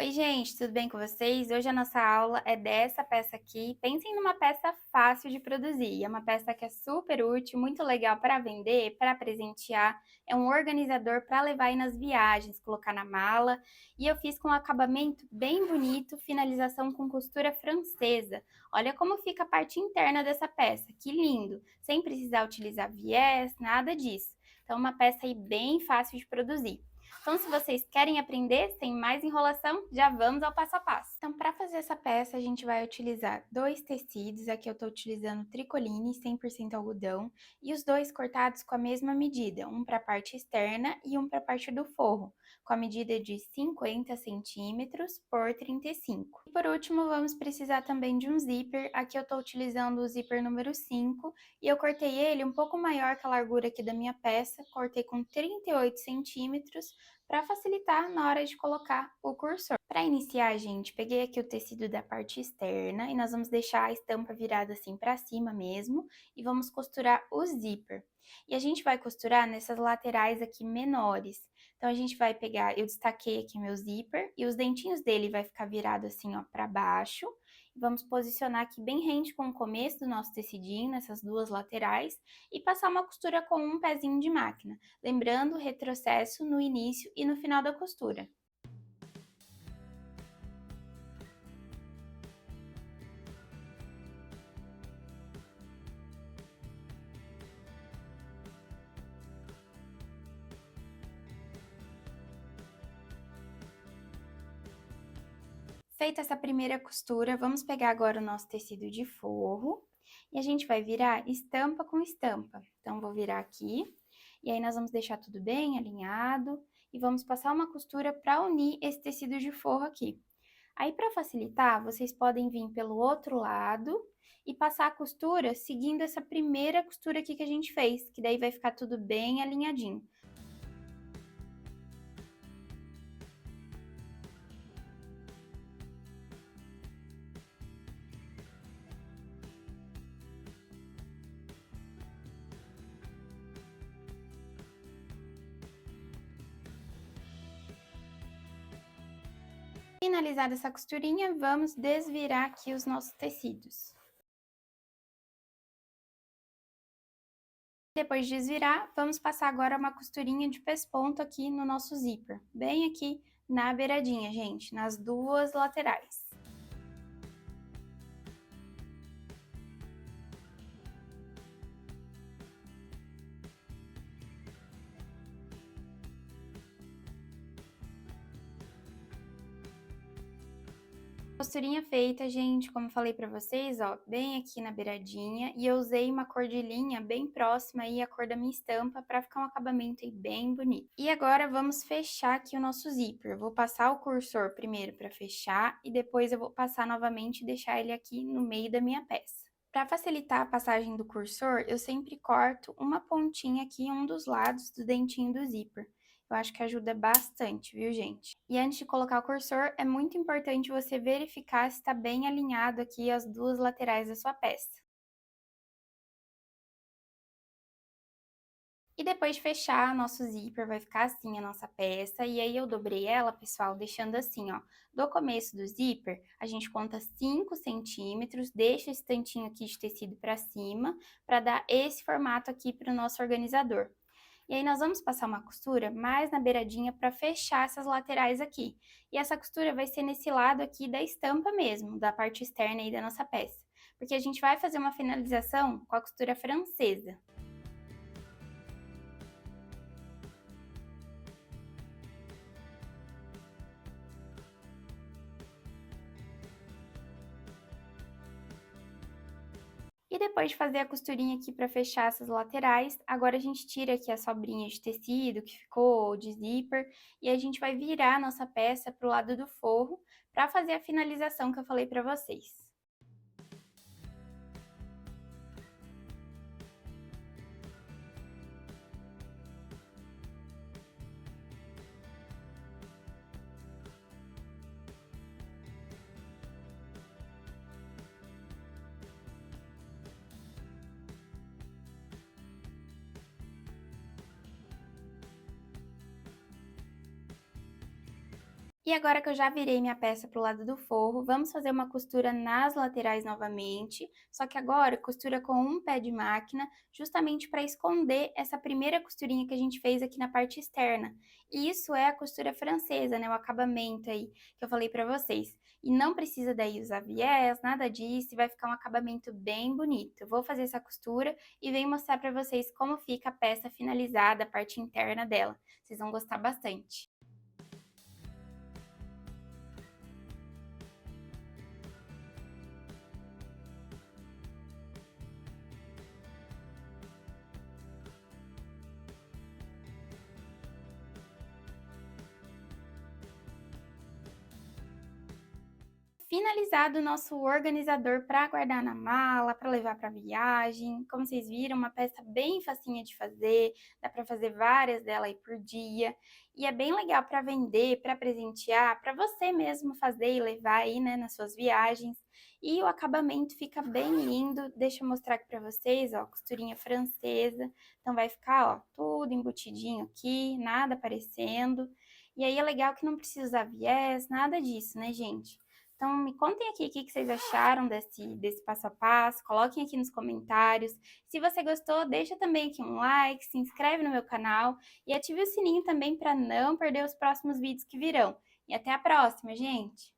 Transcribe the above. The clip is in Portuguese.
Oi, gente, tudo bem com vocês? Hoje a nossa aula é dessa peça aqui. Pensem numa peça fácil de produzir. É uma peça que é super útil, muito legal para vender, para presentear. É um organizador para levar aí nas viagens, colocar na mala. E eu fiz com um acabamento bem bonito, finalização com costura francesa. Olha como fica a parte interna dessa peça, que lindo! Sem precisar utilizar viés, nada disso. Então, uma peça aí bem fácil de produzir. Então, se vocês querem aprender, sem mais enrolação, já vamos ao passo a passo. Então, para fazer essa peça, a gente vai utilizar dois tecidos. Aqui eu estou utilizando tricoline 100% algodão e os dois cortados com a mesma medida, um para a parte externa e um para a parte do forro, com a medida de 50 centímetros por 35. E por último, vamos precisar também de um zíper. Aqui eu estou utilizando o zíper número 5 e eu cortei ele um pouco maior que a largura aqui da minha peça, cortei com 38 centímetros, para facilitar na hora de colocar o cursor. Para iniciar, gente, peguei aqui o tecido da parte externa e nós vamos deixar a estampa virada assim para cima mesmo e vamos costurar o zíper. E a gente vai costurar nessas laterais aqui menores. Então, a gente vai pegar, eu destaquei aqui meu zíper e os dentinhos dele vai ficar virado assim, ó, para baixo. Vamos posicionar aqui bem rente com o começo do nosso tecidinho, nessas duas laterais, e passar uma costura com um pezinho de máquina, lembrando o retrocesso no início e no final da costura. Feita essa primeira costura, vamos pegar agora o nosso tecido de forro e a gente vai virar estampa com estampa. Então, vou virar aqui e aí nós vamos deixar tudo bem alinhado e vamos passar uma costura para unir esse tecido de forro aqui. Aí, para facilitar, vocês podem vir pelo outro lado e passar a costura seguindo essa primeira costura aqui que a gente fez, que daí vai ficar tudo bem alinhadinho. Finalizada essa costurinha, vamos desvirar aqui os nossos tecidos. Depois de desvirar, vamos passar agora uma costurinha de pesponto aqui no nosso zíper, bem aqui na beiradinha, gente, nas duas laterais. Costurinha feita, gente, como falei pra vocês, ó, bem aqui na beiradinha, e eu usei uma cor de linha bem próxima aí à cor da minha estampa pra ficar um acabamento aí bem bonito. E agora vamos fechar aqui o nosso zíper. Eu vou passar o cursor primeiro pra fechar e depois eu vou passar novamente e deixar ele aqui no meio da minha peça. Para facilitar a passagem do cursor, eu sempre corto uma pontinha aqui em um dos lados do dentinho do zíper. Eu acho que ajuda bastante, viu, gente? E antes de colocar o cursor, é muito importante você verificar se está bem alinhado aqui as duas laterais da sua peça. E depois de fechar, nosso zíper vai ficar assim a nossa peça, e aí eu dobrei ela, pessoal, deixando assim, ó, do começo do zíper, a gente conta 5 centímetros, deixa esse tantinho aqui de tecido para cima, para dar esse formato aqui para o nosso organizador. E aí nós vamos passar uma costura mais na beiradinha para fechar essas laterais aqui. E essa costura vai ser nesse lado aqui da estampa mesmo, da parte externa aí da nossa peça. Porque a gente vai fazer uma finalização com a costura francesa. E depois de fazer a costurinha aqui para fechar essas laterais, agora a gente tira aqui a sobrinha de tecido que ficou, de zíper, e a gente vai virar a nossa peça para o lado do forro para fazer a finalização que eu falei para vocês. E agora que eu já virei minha peça para o lado do forro, vamos fazer uma costura nas laterais novamente, só que agora costura com um pé de máquina, justamente para esconder essa primeira costurinha que a gente fez aqui na parte externa. E isso é a costura francesa, né, o acabamento aí que eu falei para vocês. E não precisa daí usar viés, nada disso, e vai ficar um acabamento bem bonito. Eu vou fazer essa costura e venho mostrar para vocês como fica a peça finalizada, a parte interna dela. Vocês vão gostar bastante. Finalizado o nosso organizador para guardar na mala, para levar para viagem. Como vocês viram, uma peça bem facinha de fazer, dá para fazer várias dela aí por dia. E é bem legal para vender, para presentear, para você mesmo fazer e levar aí, né, nas suas viagens. E o acabamento fica bem lindo. Deixa eu mostrar aqui para vocês, ó, costurinha francesa. Então vai ficar, ó, tudo embutidinho aqui, nada aparecendo. E aí é legal que não precisa usar viés, nada disso, né, gente? Então, me contem aqui o que vocês acharam desse passo a passo, coloquem aqui nos comentários. Se você gostou, deixa também aqui um like, se inscreve no meu canal e ative o sininho também para não perder os próximos vídeos que virão. E até a próxima, gente!